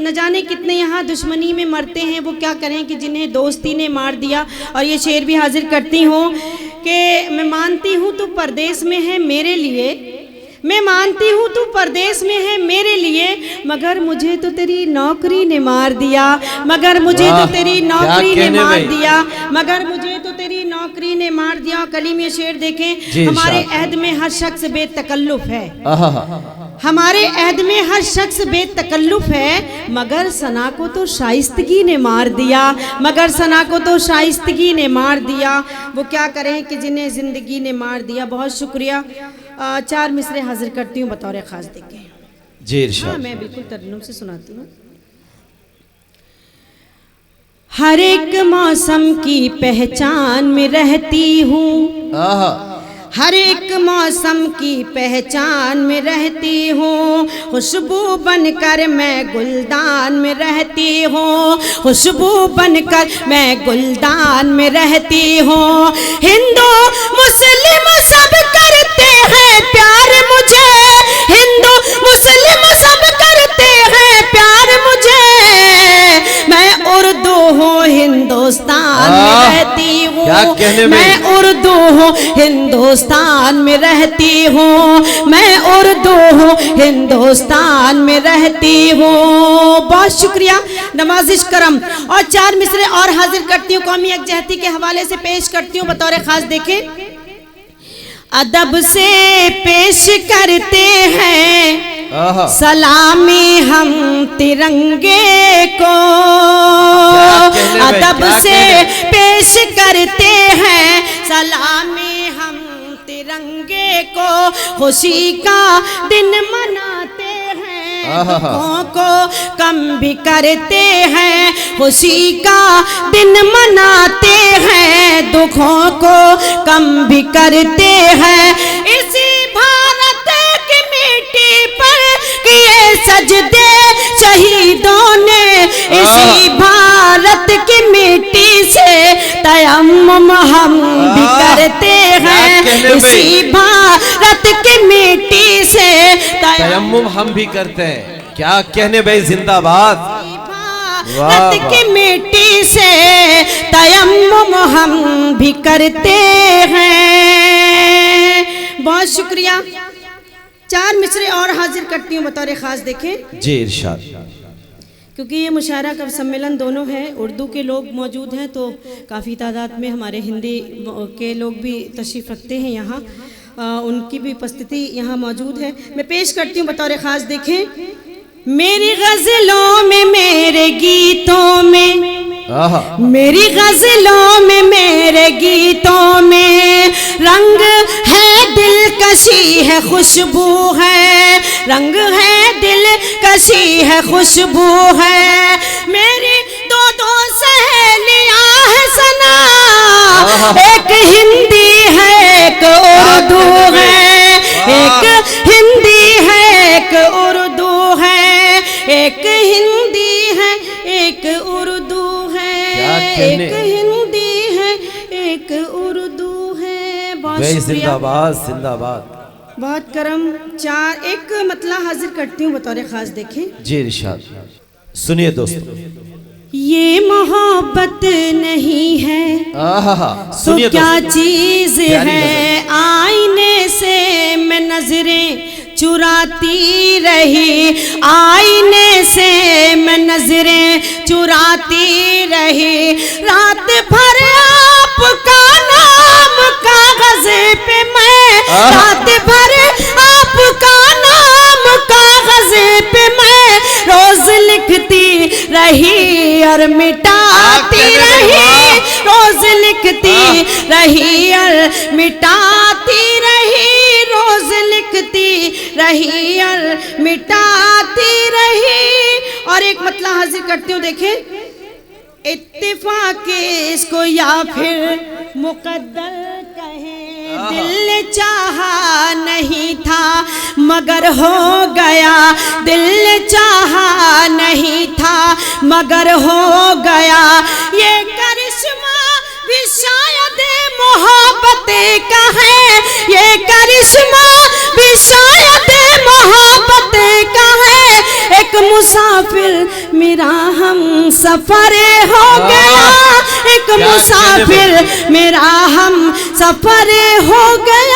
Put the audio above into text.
نہ جانے کتنے یہاں دشمنی میں مرتے ہیں، وہ کیا کریں کہ جنہیں دوستی نے مار دیا۔ اور یہ شعر بھی حاضر کرتی ہوں کہ میں مانتی ہوں تو پردیس میں ہے میرے لیے، میں مانتی ہوں تو پردیس میں ہے میرے لیے، مگر مجھے تو تیری نوکری نے مار دیا، مگر مجھے تو تیری نوکری نے مار دیا، مگر مجھے تو تیری نوکری نے مار دیا۔ کلیم یہ شعر دیکھیں، ہمارے عہد میں ہر شخص بے تکلف ہے، ہمارے عہد میں ہر شخص بے تکلف ہے، مگر ثنا کو تو شائستگی نے مار دیا، مگر ثنا کو تو شائستگی نے مار دیا۔ وہ کیا کریں کہ جنہیں زندگی نے مار دیا۔ بہت شکریہ۔ 4 مصرے حاضر کرتی ہوں بطور خاص دیکھیں۔ جی ارشاد۔ میں بالکل ترنم سے سناتی ہوں۔ ہر ایک موسم کی پہچان میں رہتی ہوں، ہر ایک موسم کی پہچان میں رہتی ہوں، خوشبو بن کر میں گلدان میں رہتی ہوں، خوشبو بن کر میں گلدان میں رہتی ہوں۔ ہندو مسلم سب کرتے ہیں پیار مجھے، ہندو مسلم سب کرتے ہیں پیار مجھے، میں اردو ہوں ہندوستان میں رہتی ہوں، میں اردو ہوں ہندوستان میں رہتی ہوں، میں اردو ہوں ہندوستان میں رہتی ہوں۔ بہت شکریہ، نوازش کرم۔ اور 4 مصرے اور حاضر کرتی ہوں، قومی یکجہتی کے حوالے سے پیش کرتی ہوں بطور خاص دیکھیں۔ ادب سے پیش کرتے ہیں سلامی ہم ترنگے کو، ادب سے پیش کرتے ہیں سلامی ہم ترنگے کو، خوشی کا دن مناتے ہیں دکھوں کو کم بھی کرتے ہیں، خوشی کا دن مناتے ہیں دکھوں کو کم بھی کرتے ہیں، اسی بھارت کی مٹی پر کیے سجدے شہیدوں نے، اسی بھارت کی مٹی سے تیمم ہم بھی کرتے ہیں، اسی بھارت کی مٹی سے تیمم ہم بھی کرتے ہیں۔ کیا کہنے بھائی، زندہ باد۔ بھارت کی مٹی سے تیمم ہم بھی کرتے ہیں۔ بہت شکریہ۔ 4 مصرے اور حاضر کرتی ہوں بطور خاص دیکھیں۔ جی ارشاد۔ کیونکہ یہ مشاعرہ کا سمیلن دونوں ہے، اردو کے لوگ موجود ہیں تو کافی تعداد میں ہمارے ہندی کے لوگ بھی تشریف رکھتے ہیں یہاں، ان کی بھی اپستھتی یہاں موجود ہے۔ میں پیش کرتی ہوں بطور خاص دیکھیں۔ میری غزلوں میں میرے گیتوں میں، میری غزلوں میں میرے گیتوں میں رنگ ہے دلکشی ہے خوشبو ہے، رنگ ہے دلکشی ہے خوشبو ہے، میری 2 سہیلیاں ہیں ثنا، ایک ہندی ہے ایک اردو ہے، ایک ہندی ہے ایک اردو ہے، ایک ہندی ہے ایک اردو ہے، ایک ہندی ہے ایک اردو ہے۔ بہت شکریہ، زندہ باد زندہ باد۔ بہت کرم۔ 1 مطلع حاضر کرتی ہوں بطور خاص دیکھیں۔ جی ارشاد۔ سنیے دوستو۔ یہ محبت نہیں ہے تو کیا چیز ہے، آئینے سے میں نظریں چراتی رہی، آئینے سے میں نظریں چراتی رہی، رات بھر آپ کا نام کاغذ پہ میں، رات بھر آپ کا نام کاغذ پہ میں روز لکھتی رہی اور مٹاتی رہی، روز لکھتی رہی اور مٹاتی رہی، روز لکھتی رہی اور مٹاتی رہی۔ اور 1 مطلع حاضر کرتی ہوں دیکھیں۔ اتفاق اس کو یا پھر مقدر کہیں، دل چاہا نہیں تھا مگر ہو گیا، دل چاہا نہیں تھا مگر ہو گیا، یہ کرشمہ بھی شاید محبت کا ہے، یہ کرشمہ بھی شاید محبت کا ہے، ایک مسافر میرا ہم سفر ہو گیا، ایک مسافر میرا ہم سفر ہو گیا،